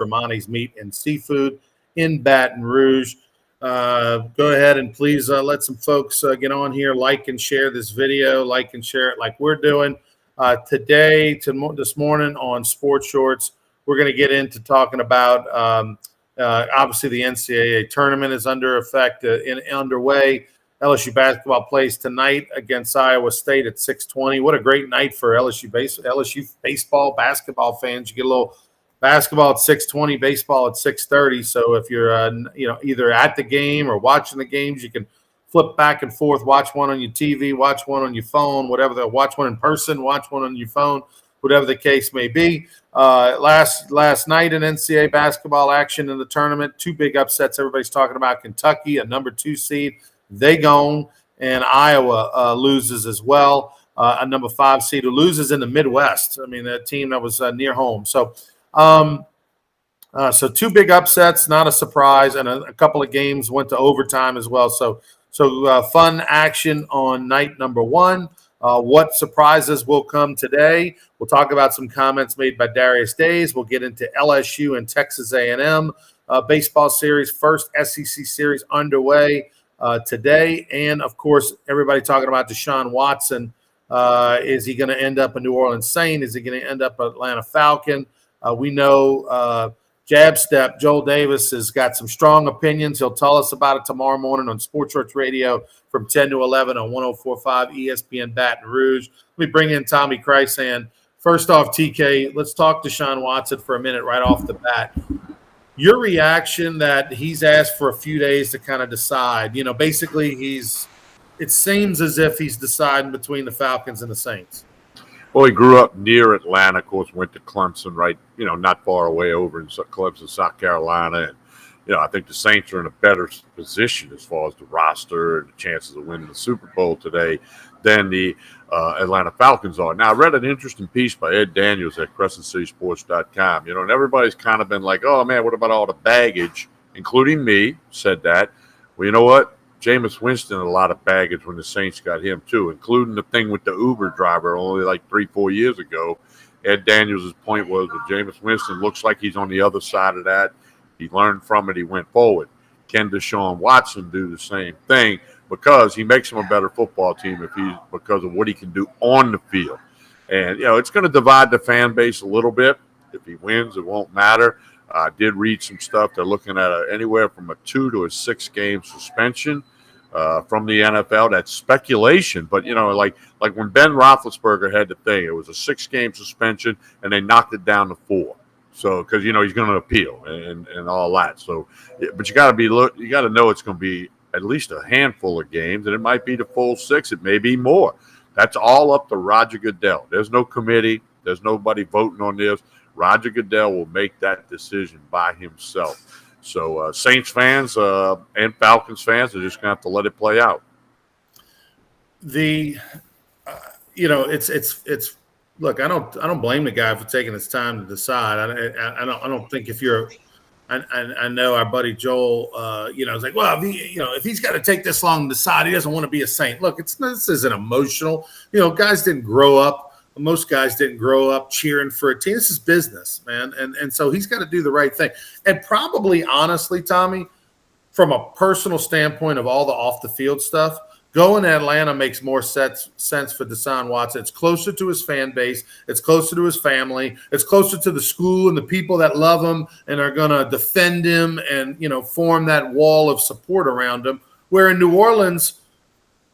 Romani's Meat and Seafood in Baton Rouge. Go ahead and please let some folks get on here, like and share this video, like and share it like we're doing. This morning on Sports Shorts, we're going to get into talking about obviously the NCAA tournament is underway. LSU basketball plays tonight against Iowa State at 6:20. What a great night for LSU baseball basketball fans. You get a little basketball at 6:20, baseball at 6:30. So if you're either at the game or watching the games, you can flip back and forth, watch one on your TV, watch one on your phone, watch one in person, watch one on your phone, whatever the case may be. Last night in NCAA basketball action in the tournament, two big upsets everybody's talking about. Kentucky, a number 2 seed, they gone, and Iowa loses as well, a number 5 seed who loses in the Midwest. I mean, a team that was near home. So two big upsets, not a surprise, and a couple of games went to overtime as well. So fun action on night number 1. What surprises will come today? We'll talk about some comments made by Darius Days. We'll get into LSU and Texas A&M baseball series, first SEC series underway today. And, of course, everybody talking about Deshaun Watson. Is he going to end up a New Orleans Saint? Is he going to end up an Atlanta Falcon? We know Jab Step, Joel Davis, has got some strong opinions. He'll tell us about it tomorrow morning on Sports Church Radio from 10 to 11 on 104.5 ESPN Baton Rouge. Let me bring in Tommy Krysan. First off, TK, let's talk Deshaun Watson for a minute right off the bat. Your reaction that he's asked for a few days to kind of decide. Basically it seems as if he's deciding between the Falcons and the Saints. Well, he grew up near Atlanta, of course, went to Clemson, right, not far away over in Clemson, South Carolina. And, I think the Saints are in a better position as far as the roster and the chances of winning the Super Bowl today than the Atlanta Falcons are. Now, I read an interesting piece by Ed Daniels at CrescentCitySports.com, and everybody's kind of been like, oh, man, what about all the baggage, including me, said that. Well, you know what? Jameis Winston had a lot of baggage when the Saints got him, too, including the thing with the Uber driver only like 3-4 years ago. Ed Daniels' point was that Jameis Winston looks like he's on the other side of that. He learned from it. He went forward. Can Deshaun Watson do the same thing? Because he makes him a better football team because of what he can do on the field. And, it's going to divide the fan base a little bit. If he wins, it won't matter. I did read some stuff. They're looking at anywhere from a 2 to a 6 game suspension from the NFL. That's speculation, but like when Ben Roethlisberger had the thing, it was a 6 game suspension, and they knocked it down to 4. So because he's going to appeal and all that. So, but you got to know it's going to be at least a handful of games, and it might be the full 6. It may be more. That's all up to Roger Goodell. There's no committee. There's nobody voting on this. Roger Goodell will make that decision by himself. So Saints fans and Falcons fans are just going to have to let it play out. It's look, I don't blame the guy for taking his time to decide. I don't think if you're I know our buddy Joel is like, well, if he's got to take this long to decide, he doesn't want to be a Saint. Look, this isn't emotional. Guys didn't grow up. Most guys didn't grow up cheering for a team. This is business, man. And so he's got to do the right thing. And probably, honestly, Tommy, from a personal standpoint of all the off-the-field stuff, going to Atlanta makes more sense for Deshaun Watson. It's closer to his fan base. It's closer to his family. It's closer to the school and the people that love him and are going to defend him and, form that wall of support around him. Where in New Orleans –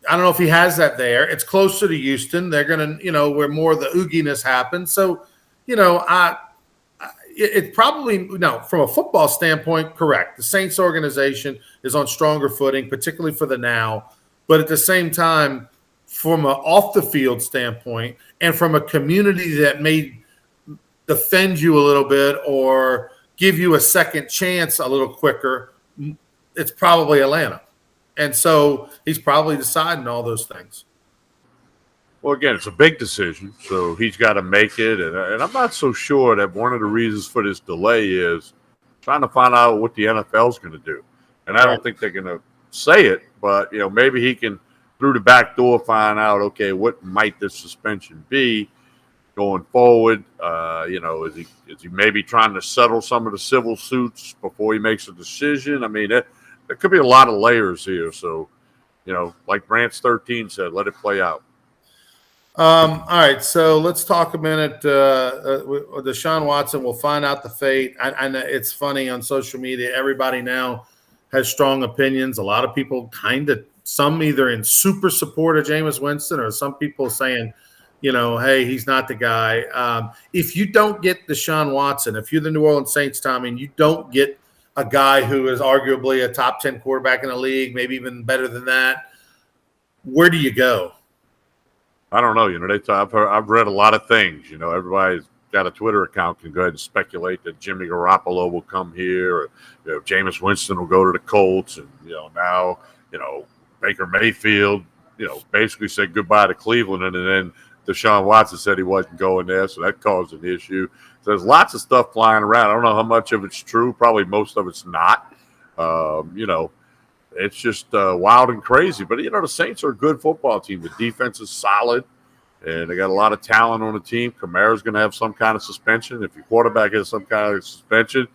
I don't know if he has that there. It's closer to Houston. They're going to, where more of the ooginess happens. So, it probably, from a football standpoint, correct. The Saints organization is on stronger footing, particularly for the now. But at the same time, from an off-the-field standpoint and from a community that may defend you a little bit or give you a second chance a little quicker, it's probably Atlanta. And so he's probably deciding all those things. Well, again, it's a big decision, so he's got to make it. And I'm not so sure that one of the reasons for this delay is trying to find out what the NFL is going to do. And I don't think they're going to say it, but, maybe he can, through the back door, find out, okay, what might this suspension be? going forward? Is he maybe trying to settle some of the civil suits before he makes a decision? I mean, there could be a lot of layers here. So, like Brant's 13 said, let it play out. All right, so let's talk a minute. Deshaun Watson, we'll find out the fate. I know it's funny on social media. Everybody now has strong opinions. A lot of people some either in super support of Jameis Winston, or some people saying, hey, he's not the guy. If you don't get Deshaun Watson, if you're the New Orleans Saints, Tommy, and you don't get a guy who is arguably a top 10 quarterback in the league, maybe even better than that, where do you go? I don't know. I've read a lot of things. Everybody's got a Twitter account, can go ahead and speculate that Jimmy Garoppolo will come here, or Jameis Winston will go to the Colts, and now Baker Mayfield basically said goodbye to Cleveland, and then Deshaun Watson said he wasn't going there, so that caused an issue. So there's lots of stuff flying around. I don't know how much of it's true. Probably most of it's not. It's just wild and crazy. But, the Saints are a good football team. The defense is solid, and they got a lot of talent on the team. Kamara's going to have some kind of suspension. If your quarterback has some kind of suspension,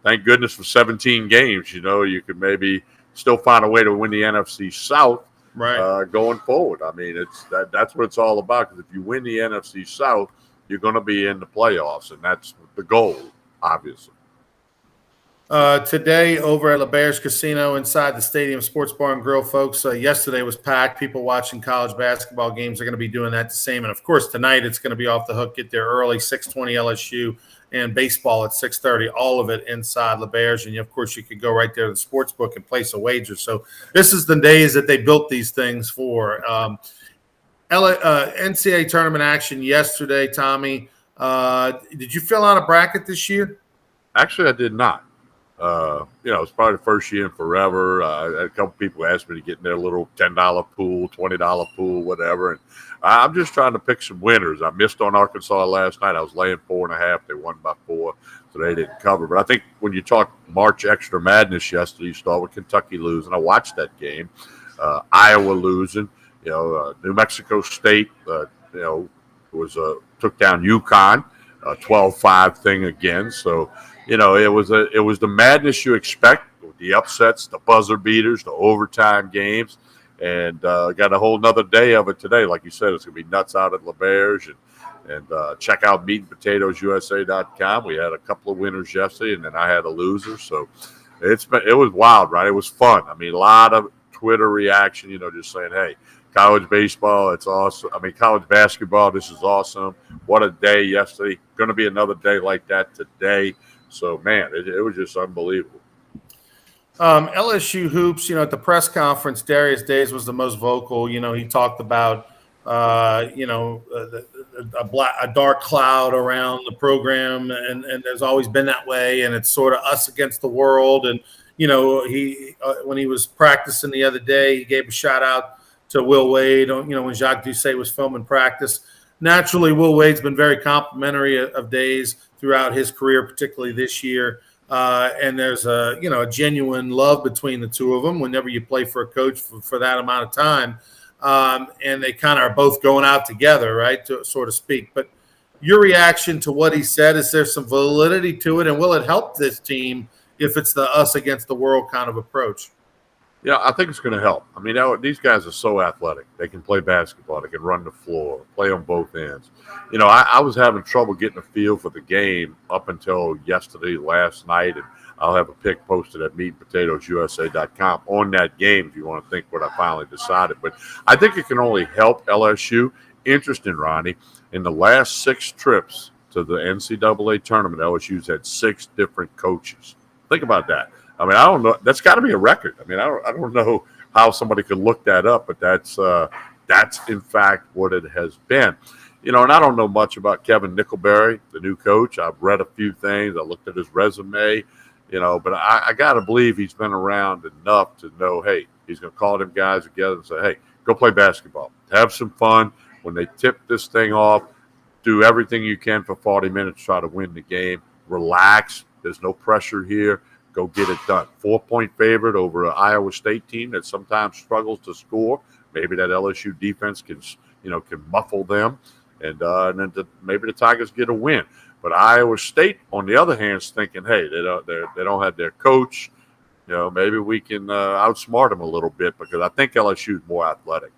thank goodness for 17 games. You could maybe still find a way to win the NFC South going forward. I mean, that's what it's all about, because if you win the NFC South, you're going to be in the playoffs, and that's the goal, obviously. Today over at LeBear's Casino inside the Stadium Sports Bar and Grill, folks, yesterday was packed. People watching college basketball games are going to be doing that the same. And, of course, tonight it's going to be off the hook. Get there early, 6:20 LSU, and baseball at 6:30, all of it inside LeBear's. And, of course, you could go right there to the sports book and place a wager. So this is the days that they built these things for. NCAA tournament action yesterday, Tommy. Did you fill out a bracket this year? Actually, I did not. It's probably the first year in forever. I had a couple people ask me to get in their little $10 pool, $20 pool, whatever. And I'm just trying to pick some winners. I missed on Arkansas last night. I was laying 4.5. They won by 4, so they didn't cover. But I think when you talk March Extra Madness yesterday, you start with Kentucky losing. I watched that game. Iowa losing. New Mexico State, took down UConn, 12-5 thing again. So, it was the madness you expect, the upsets, the buzzer beaters, the overtime games, and got a whole nother day of it today. Like you said, it's going to be nuts out at LeBear's, and check out meatandpotatoesusa.com. We had a couple of winners yesterday, and then I had a loser. So it was wild, right? It was fun. I mean, a lot of Twitter reaction, just saying, hey, college baseball, it's awesome. I mean, college basketball, this is awesome. What a day yesterday. Going to be another day like that today. So, man, it was just unbelievable. LSU Hoops, at the press conference, Darius Days was the most vocal. He talked about, a dark cloud around the program, and there's always been that way, and it's sort of us against the world. And, he when he was practicing the other day, he gave a shout-out to Will Wade, when Jacques Doucet was filming practice. Naturally, Will Wade's been very complimentary of Days throughout his career, particularly this year. And there's a genuine love between the two of them whenever you play for a coach for that amount of time. And they kind of are both going out together, right, so to speak. But your reaction to what he said, is there some validity to it? And will it help this team if it's the us against the world kind of approach? Yeah, I think it's going to help. I mean, these guys are so athletic. They can play basketball. They can run the floor, play on both ends. I was having trouble getting a feel for the game up until yesterday, last night, and I'll have a pic posted at meatandpotatoesusa.com on that game if you want to think what I finally decided. But I think it can only help LSU. Interesting, Ronnie, in the last 6 trips to the NCAA tournament, LSU's had 6 different coaches. Think about that. I mean, I don't know. That's got to be a record. I mean, I don't know how somebody could look that up, but that's in fact what it has been. And I don't know much about Kevin Nickelberry, the new coach. I've read a few things. I looked at his resume, but I got to believe he's been around enough to know, hey, he's going to call them guys together and say, hey, go play basketball. Have some fun. When they tip this thing off, do everything you can for 40 minutes, try to win the game. Relax. There's no pressure here. Go get it done. 4-point favorite over an Iowa State team that sometimes struggles to score. Maybe that LSU defense can muffle them. and then maybe the Tigers get a win. But Iowa State, on the other hand, is thinking, hey, they don't have their coach. Maybe we can outsmart them a little bit because I think LSU is more athletic.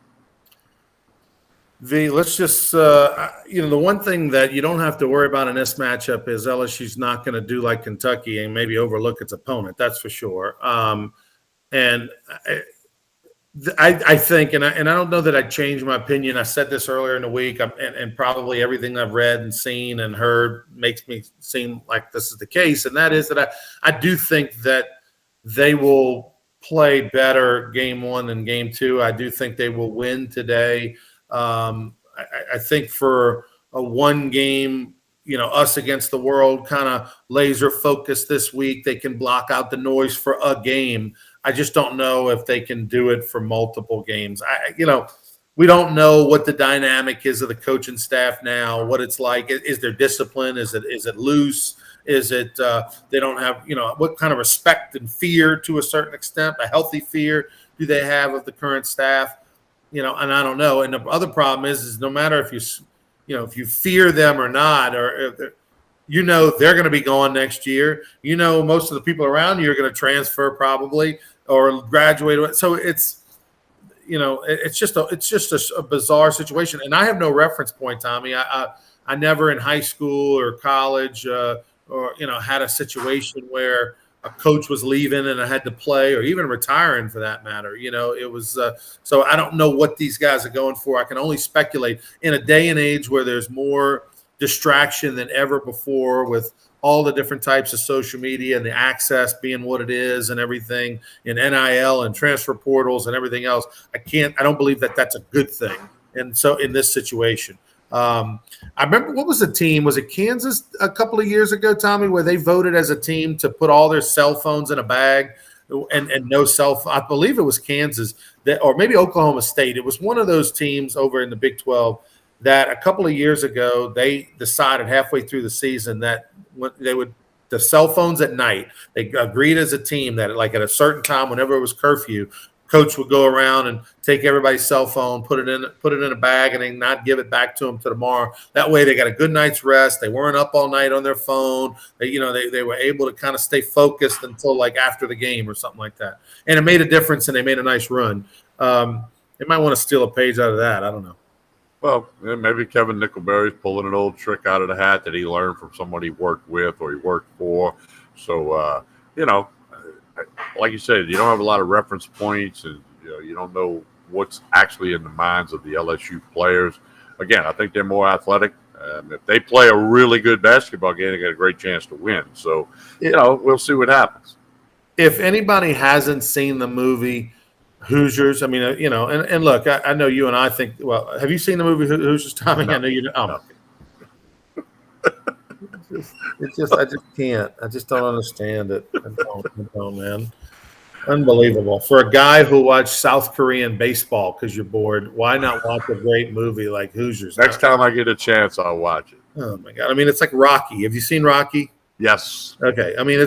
Let's just, the one thing that you don't have to worry about in this matchup is LSU's not going to do like Kentucky and maybe overlook its opponent. That's for sure. And I think, and I don't know that I changed my opinion. I said this earlier in the week, and probably everything I've read and seen and heard makes me seem like this is the case. And that is that I do think that they will play better game one than game two. I do think they will win today. I think for a one game, us against the world kind of laser focus this week, they can block out the noise for a game. I just don't know if they can do it for multiple games. We don't know what the dynamic is of the coaching staff now, what it's like. Is there discipline? Is it loose? Is it they don't have, what kind of respect and fear to a certain extent, a healthy fear do they have of the current staff? And I don't know. And the other problem is no matter if you fear them or not, or if they're going to be gone next year. Most of the people around you are going to transfer probably or graduate. So it's just a bizarre situation. And I have no reference point, Tommy. I never in high school or college had a situation where a coach was leaving and I had to play, or even retiring for that matter. It was so I don't know what these guys are going for. I can only speculate in a day and age where there's more distraction than ever before with all the different types of social media and the access being what it is and everything in NIL and transfer portals and everything else. I don't believe that that's a good thing. And so in this situation, I remember, what was the team? Was it Kansas a couple of years ago, Tommy, where they voted as a team to put all their cell phones in a bag and no cell phone? I believe it was Kansas or maybe Oklahoma State. It was one of those teams over in the Big 12 that a couple of years ago, they decided halfway through the season that the cell phones at night, they agreed as a team that like at a certain time, whenever it was curfew, coach would go around and take everybody's cell phone, put it in a bag, and then not give it back to them till tomorrow. That way, they got a good night's rest. They weren't up all night on their phone. They were able to kind of stay focused until like after the game or something like that. And it made a difference, and they made a nice run. They might want to steal a page out of that. I don't know. Well, maybe Kevin Nickelberry's pulling an old trick out of the hat that he learned from somebody he worked with or he worked for. So, like you said, you don't have a lot of reference points, and you don't know what's actually in the minds of the LSU players. Again, I think they're more athletic. If they play a really good basketball game, they got a great chance to win. So, we'll see what happens. If anybody hasn't seen the movie Hoosiers, I mean, and look, I know you and I think. Well, have you seen the movie Hoosiers, Tommy? No. I know you. No. I just can't. I just don't understand it. I don't, man. Unbelievable. For a guy who watched South Korean baseball because you're bored, why not watch a great movie like Hoosiers? Next time I get a chance, I'll watch it. Oh my God! I mean, it's like Rocky. Have you seen Rocky? Yes. Okay. I mean,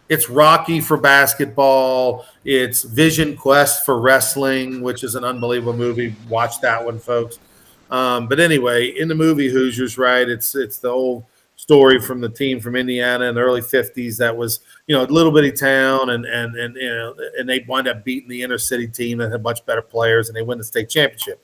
it's Rocky for basketball. It's Vision Quest for wrestling, which is an unbelievable movie. Watch that one, folks. But anyway, in the movie Hoosiers, right? It's the old story from the team from Indiana in the early 50s that was, a little bitty town, and they wind up beating the inner city team that had much better players, and they win the state championship.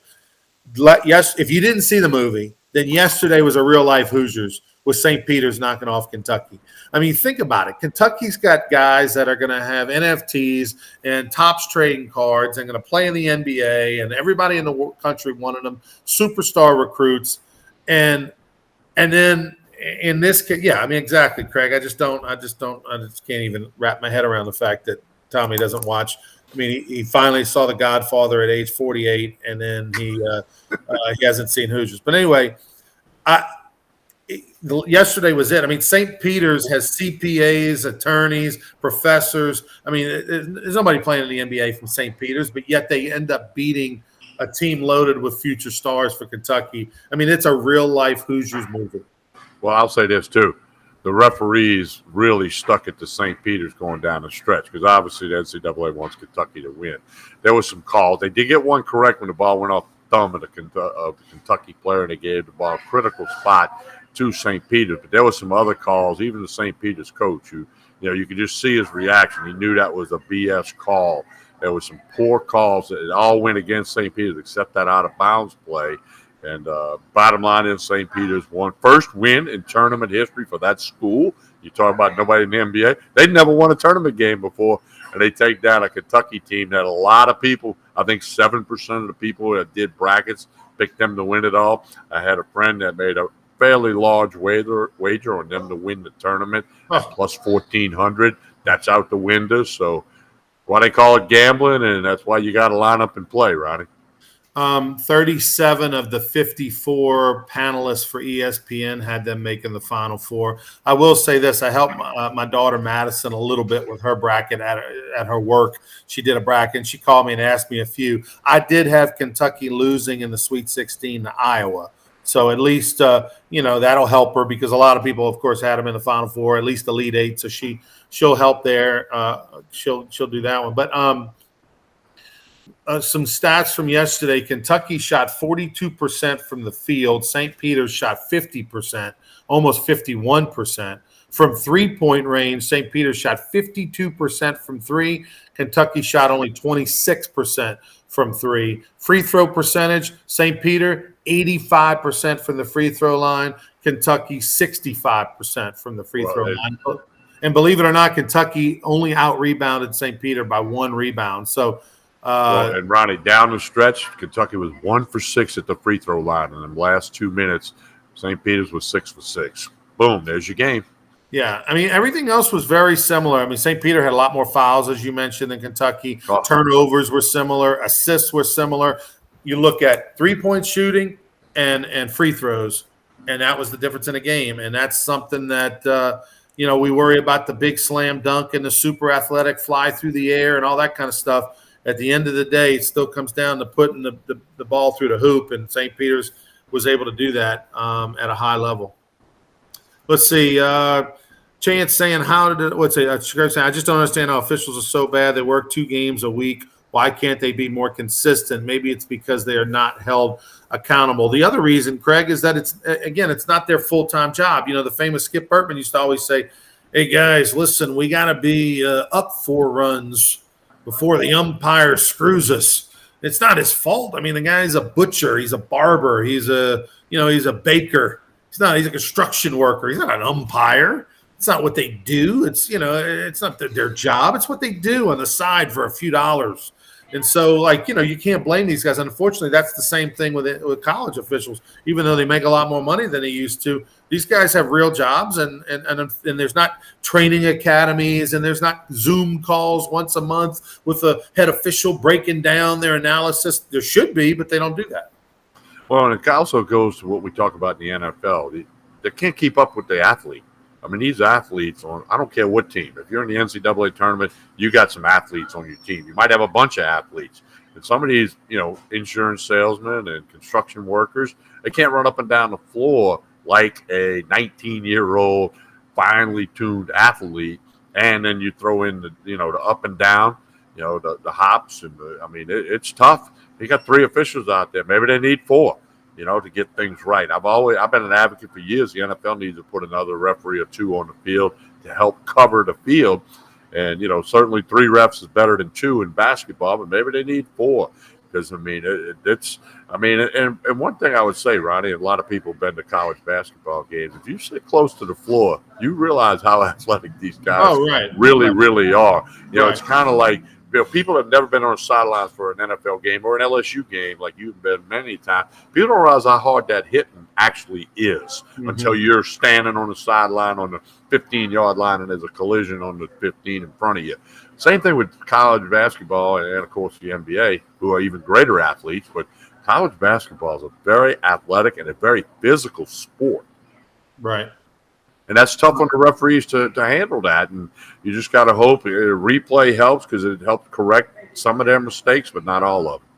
Yes, if you didn't see the movie, then yesterday was a real life Hoosiers with St. Peter's knocking off Kentucky. I mean, think about it. Kentucky's got guys that are going to have NFTs and Topps trading cards and going to play in the NBA, and everybody in the country wanted them, superstar recruits, and then in this case, yeah, I mean, exactly, Craig. I just can't even wrap my head around the fact that Tommy doesn't watch. I mean, he finally saw The Godfather at age 48, and then he hasn't seen Hoosiers. But anyway, yesterday was it. I mean, St. Peter's has CPAs, attorneys, professors. I mean, there's nobody playing in the NBA from St. Peter's, but yet they end up beating a team loaded with future stars for Kentucky. I mean, it's a real-life Hoosiers movie. Well, I'll say this, too. The referees really stuck it to St. Peter's going down the stretch because obviously the NCAA wants Kentucky to win. There was some calls. They did get one correct when the ball went off thumb of the Kentucky player, and they gave the ball a critical spot to St. Peter's. But there were some other calls, even the St. Peter's coach, who, you could just see his reaction. He knew that was a BS call. There were some poor calls that all went against St. Peter's except that out-of-bounds play. And bottom line is St. Peter's won first win in tournament history for that school. You talk about nobody in the NBA. They never won a tournament game before, and they take down a Kentucky team that a lot of people, I think 7% of the people that did brackets picked them to win it all. I had a friend that made a fairly large wager on them to win the tournament at plus 1,400. That's out the window. So why they call it gambling, and that's why you got to line up and play, Ronnie. 37 of the 54 panelists for ESPN had them making the Final Four. I will say this. I helped my daughter Madison a little bit with her bracket at her work. She did a bracket, and she called me and asked me a few. I did have Kentucky losing in the Sweet 16 to Iowa. So at least, that'll help her because a lot of people, of course, had them in the Final Four, at least Elite Eight. So she'll help there. She'll do that one. But some stats from yesterday. Kentucky shot 42% from the field. St. Peter's shot 50%, almost 51%. From three-point range, St. Peter's shot 52% from three. Kentucky shot only 26% from three. Free throw percentage, St. Peter, 85% from the free throw line. Kentucky, 65% from the free throw line. And believe it or not, Kentucky only out-rebounded St. Peter by one rebound. So, and Ronnie, down the stretch, Kentucky was 1 for 6 at the free throw line. In the last 2 minutes, St. Peter's was 6 for 6. Boom, there's your game. Yeah, I mean, everything else was very similar. I mean, St. Peter had a lot more fouls, as you mentioned, than Kentucky. Turnovers were similar. Assists were similar. You look at three-point shooting and free throws, and that was the difference in a game. And that's something that, we worry about the big slam dunk and the super athletic fly through the air and all that kind of stuff. At the end of the day, it still comes down to putting the ball through the hoop, and St. Peter's was able to do that at a high level. Let's see. Chance saying, I just don't understand how officials are so bad. They work 2 games a week. Why can't they be more consistent? Maybe it's because they are not held accountable. The other reason, Craig, is that it's not their full-time job. The famous Skip Bertman used to always say, hey, guys, listen, we got to be up 4 runs before the umpire screws us. It's not his fault. I mean, the guy's a butcher. He's a barber. He's a baker. He's a construction worker. He's not an umpire. It's not what they do. It's not their job. It's what they do on the side for a few dollars. And so, you can't blame these guys. Unfortunately, that's the same thing with college officials. Even though they make a lot more money than they used to, these guys have real jobs, and there's not training academies, and there's not Zoom calls once a month with a head official breaking down their analysis. There should be, but they don't do that. Well, and it also goes to what we talk about in the NFL. They can't keep up with the athlete. I mean, these athletes I don't care what team. If you're in the NCAA tournament, you got some athletes on your team. You might have a bunch of athletes. And some of these, insurance salesmen and construction workers, they can't run up and down the floor like a 19-year-old finely tuned athlete. And then you throw in the up and down, the hops. And it's tough. You got 3 officials out there. Maybe they need 4. To get things right. I've been an advocate for years. The NFL needs to put another referee or 2 on the field to help cover the field. And, certainly 3 refs is better than 2 in basketball, but maybe they need 4. Because, and one thing I would say, Ronnie, a lot of people have been to college basketball games. If you sit close to the floor, you realize how athletic these guys really are. It's kind of like, people have never been on the sidelines for an NFL game or an LSU game like you've been many times. People don't realize how hard that hitting actually is until you're standing on the sideline on the 15-yard line and there's a collision on the 15 in front of you. Same thing with college basketball and, of course, the NBA, who are even greater athletes. But college basketball is a very athletic and a very physical sport. Right. And that's tough on the referees to handle that. And you just got to hope replay helps because it helps correct some of their mistakes, but not all of them.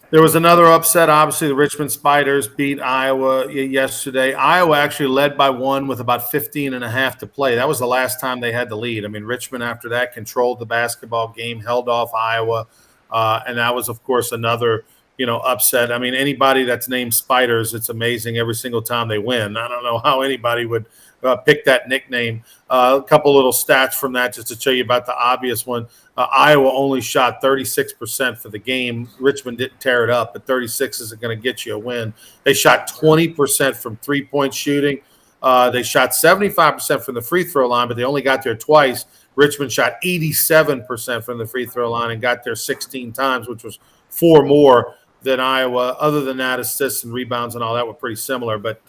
There was another upset. Obviously, the Richmond Spiders beat Iowa yesterday. Iowa actually led by 1 with about 15 and a half to play. That was the last time they had the lead. I mean, Richmond after that controlled the basketball game, held off Iowa. And that was, of course, another upset. I mean, anybody that's named Spiders, it's amazing every single time they win. I don't know how anybody would pick that nickname. A couple little stats from that just to show you about the obvious one. Iowa only shot 36% for the game. Richmond didn't tear it up, but 36 isn't going to get you a win. They shot 20% from three-point shooting. They shot 75% from the free throw line, but they only got there twice. Richmond shot 87% from the free throw line and got there 16 times, which was 4 more than Iowa. Other than that, assists and rebounds and all that were pretty similar. But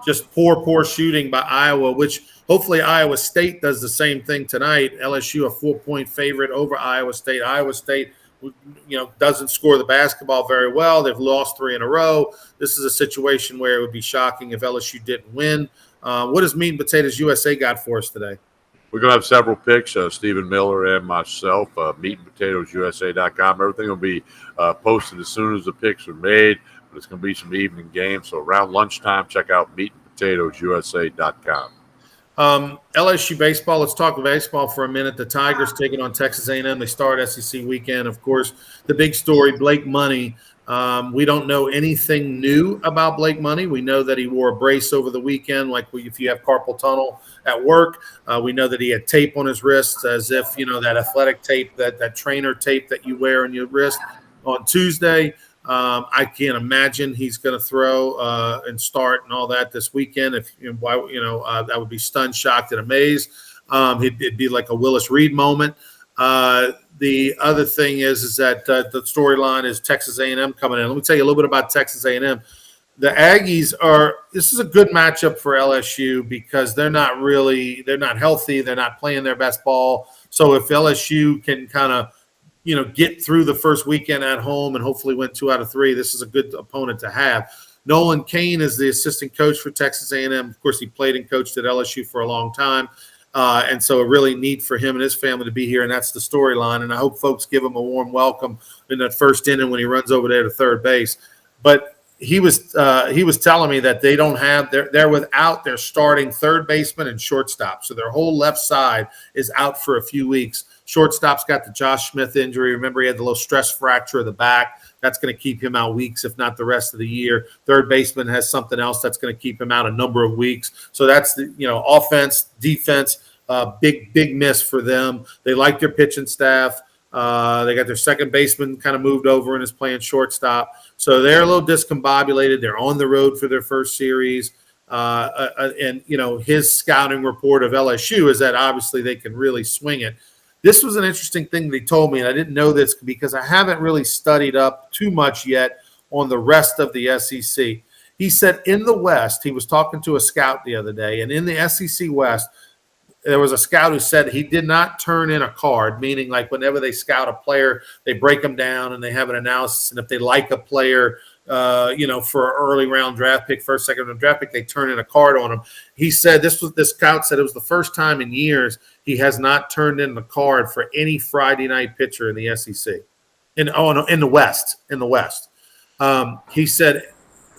just poor shooting by Iowa, which hopefully Iowa State does the same thing tonight. LSU a 4-point favorite over Iowa State. Iowa State, doesn't score the basketball very well. They've lost 3 in a row. This is a situation where it would be shocking if LSU didn't win. What does Meat and Potatoes USA got for us today? We're going to have several picks, Stephen Miller and myself, meatandpotatoesusa.com. Everything will be posted as soon as the picks are made, but it's going to be some evening games. So around lunchtime, check out meatandpotatoesusa.com. LSU baseball. Let's talk baseball for a minute. The Tigers taking on Texas A&M. They start SEC weekend. Of course, the big story, Blake Money. We don't know anything new about Blake Money. We know that he wore a brace over the weekend, like if you have carpal tunnel at work. We know that he had tape on his wrists, as if, that athletic tape, that trainer tape that you wear on your wrist on Tuesday. I can't imagine he's going to throw and start and all that this weekend. If that would be stunned, shocked, and amazed. It'd be like a Willis Reed moment. The other thing is that the storyline is Texas A&M coming in. Let me tell you a little bit about Texas A&M. The Aggies this is a good matchup for LSU because they're not healthy. They're not playing their best ball. So if LSU can kind of, get through the first weekend at home and hopefully win 2 out of 3, this is a good opponent to have. Nolan Cain is the assistant coach for Texas A&M. Of course, he played and coached at LSU for a long time. And so a really neat for him and his family to be here, and that's the storyline. And I hope folks give him a warm welcome in that first inning when he runs over there to third base. But he was telling me that they don't have they're without their starting third baseman and shortstop. So their whole left side is out for a few weeks. Shortstop's got the Josh Smith injury. Remember, he had the little stress fracture of the back. That's going to keep him out weeks, if not the rest of the year. Third baseman has something else that's going to keep him out a number of weeks. So that's the offense, defense, big miss for them. They like their pitching staff. They got their second baseman kind of moved over and is playing shortstop. So they're a little discombobulated. They're on the road for their first series. And his scouting report of LSU is that obviously they can really swing it. This was an interesting thing that he told me, and I didn't know this because I haven't really studied up too much yet on the rest of the SEC. He said in the West, he was talking to a scout the other day, and in the SEC West, there was a scout who said he did not turn in a card, meaning like whenever they scout a player, they break them down and they have an analysis, and if they like a player, for an early round draft pick, first, second round draft pick, they turn in a card on him. He said this scout said it was the first time in years he has not turned in the card for any Friday night pitcher in the SEC. In the West. He said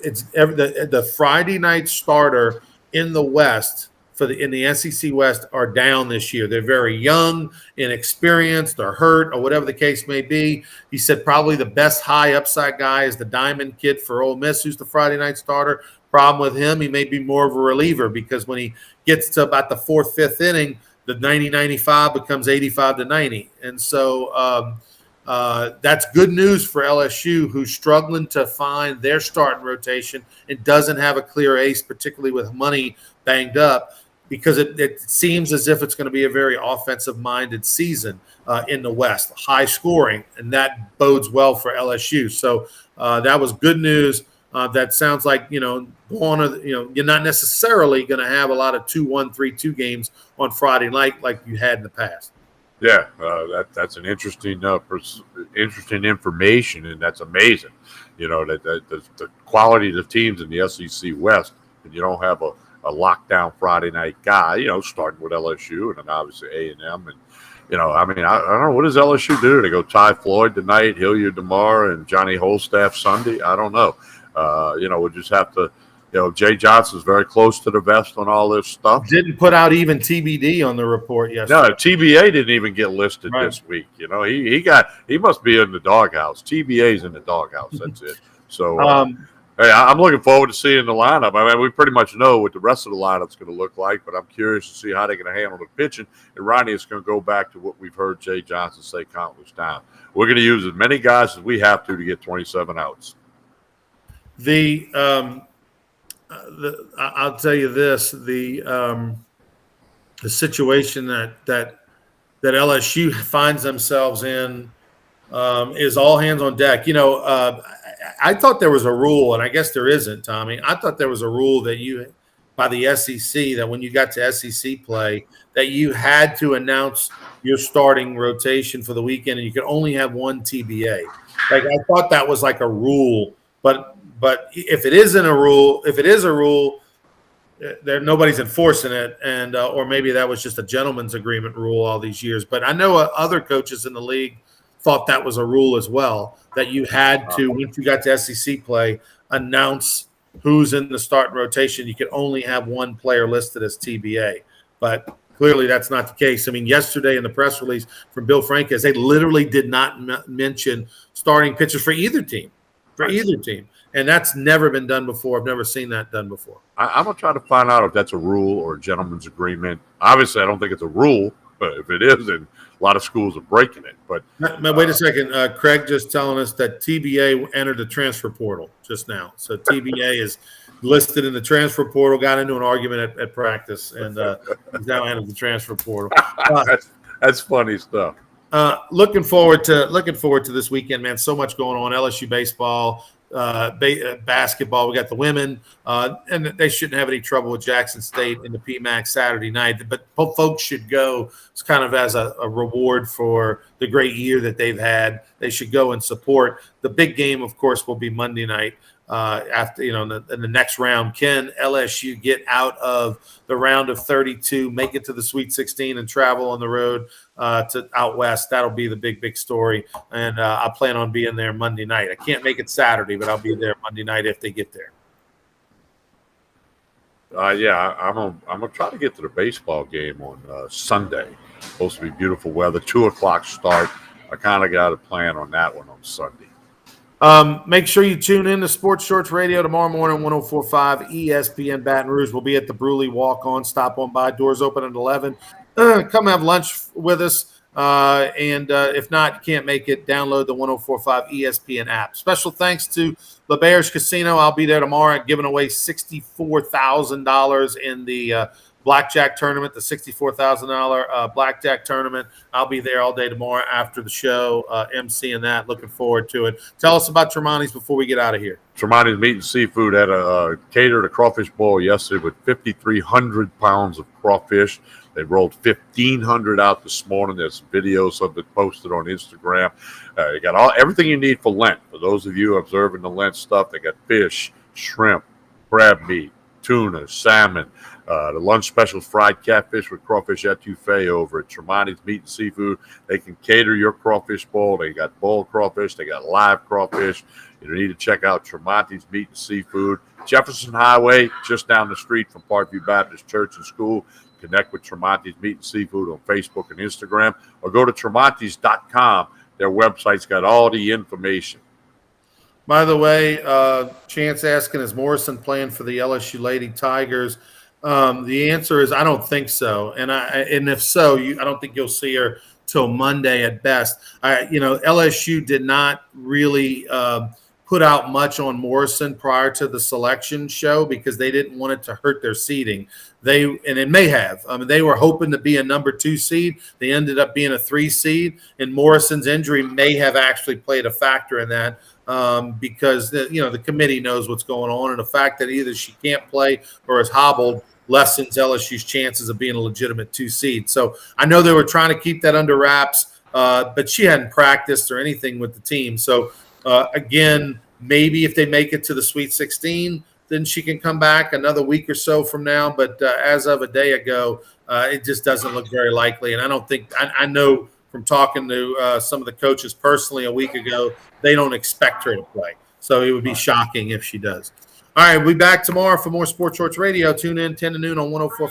it's the Friday night starter in the West in the SEC West are down this year. They're very young, inexperienced, or hurt, or whatever the case may be. He said probably the best high upside guy is the Diamond kid for Ole Miss, who's the Friday night starter. Problem with him, he may be more of a reliever because when he gets to about the 4th, 5th inning, the 90-95 becomes 85-90. And so that's good news for LSU, who's struggling to find their starting rotation and doesn't have a clear ace, particularly with Money banged up, because it seems as if it's going to be a very offensive-minded season in the West, high scoring, and that bodes well for LSU. So that was good news. That sounds like, you're not necessarily going to have a lot of 2-1, 3-2 games on Friday night like you had in the past. Yeah, that's an interesting information, and that's amazing. That the quality of the teams in the SEC West, and you don't have a lockdown Friday night guy, starting with LSU and then obviously A&M. And, I don't know, what does LSU do? They go Ty Floyd tonight, Hilliard tomorrow, and Johnny Holstaff Sunday? I don't know. We'll just have to Jay Johnson's very close to the vest on all this stuff. Didn't put out even TBD on the report yesterday. No, TBA didn't even get listed this week. He must be in the doghouse. TBA's in the doghouse. That's it. So hey, I'm looking forward to seeing the lineup. I mean, we pretty much know what the rest of the lineup's going to look like, but I'm curious to see how they're going to handle the pitching. And Ronnie is going to go back to what we've heard Jay Johnson say countless times. We're going to use as many guys as we have to get 27 outs. I'll tell you this: the situation that LSU finds themselves in is all hands on deck. I thought there was a rule, and I guess there isn't, Tommy. I thought there was a rule that by the SEC, that when you got to SEC play, that you had to announce your starting rotation for the weekend, and you could only have one TBA. Like, I thought that was like a rule, but if it is a rule, nobody's enforcing it, and or maybe that was just a gentleman's agreement rule all these years. But I know other coaches in the league thought that was a rule as well, that you had to, once you got to SEC play, announce who's in the starting rotation. You could only have one player listed as TBA. But clearly that's not the case. I mean, yesterday in the press release from Bill Franques, they literally did not mention starting pitchers for either team. And that's never been done before. I've never seen that done before. I'm going to try to find out if that's a rule or a gentleman's agreement. Obviously, I don't think it's a rule, but if it is, then a lot of schools are breaking it. But wait a second. Craig just telling us that TBA entered the transfer portal just now. So TBA is listed in the transfer portal, got into an argument at practice, and he's now entered the transfer portal. That's funny stuff. Looking forward to this weekend, man. So much going on. LSU baseball, basketball. We got the women, and they shouldn't have any trouble with Jackson State in the PMAC Saturday night. But folks should go. It's kind of as a reward for the great year that they've had. They should go and support. The big game, of course, will be Monday night. After in the next round, can LSU get out of the round of 32, make it to the Sweet 16, and travel on the road to out west? That'll be the big story, and I plan on being there Monday night. I can't make it Saturday, but I'll be there Monday night if they get there. I'm gonna try to get to the baseball game on Sunday. Supposed to be beautiful weather, 2:00 start. I kind of got a plan on that one on Sunday. Make sure you tune in to Sports Shorts Radio tomorrow morning, 104.5 ESPN Baton Rouge. We'll be at the Bruley Walk-On. Stop on by. Doors open at 11. Come have lunch with us. And if not, you can't make it, download the 104.5 ESPN app. Special thanks to LeBear's Casino. I'll be there tomorrow giving away $64,000 in the blackjack tournament, the $64,000 blackjack tournament. I'll be there all day tomorrow after the show, emceeing that. Looking forward to it. Tell us about Tremonti's before we get out of here. Tremonti's Meat and Seafood had catered a crawfish bowl yesterday with 5,300 pounds of crawfish. They rolled 1,500 out this morning. There's videos of it posted on Instagram. You got everything you need for Lent. For those of you observing the Lent stuff, they got fish, shrimp, crab meat, tuna, salmon. The lunch special, fried catfish with crawfish etouffee over at Tremonti's Meat and Seafood. They can cater your crawfish bowl. They got boiled crawfish. They got live crawfish. You need to check out Tremonti's Meat and Seafood. Jefferson Highway, just down the street from Parkview Baptist Church and School. Connect with Tremonti's Meat and Seafood on Facebook and Instagram, or go to tremontis.com. Their website's got all the information. By the way, Chance asking, is Morrison playing for the LSU Lady Tigers? The answer is I don't think so, and if so, I don't think you'll see her till Monday at best. LSU did not really put out much on Morrison prior to the selection show because they didn't want it to hurt their seeding. And it may have. I mean, they were hoping to be a number 2 seed. They ended up being a 3 seed, and Morrison's injury may have actually played a factor in that. Because the committee knows what's going on, and the fact that either she can't play or is hobbled lessens LSU's chances of being a legitimate 2 seed. So I know they were trying to keep that under wraps, but she hadn't practiced or anything with the team. So again, maybe if they make it to the Sweet 16, then she can come back another week or so from now. But as of a day ago, it just doesn't look very likely. And I don't think I know from talking to some of the coaches personally a week ago, they don't expect her to play. So it would be shocking if she does. All right, we'll be back tomorrow for more Sports Shorts Radio. Tune in 10 to noon on 104.5.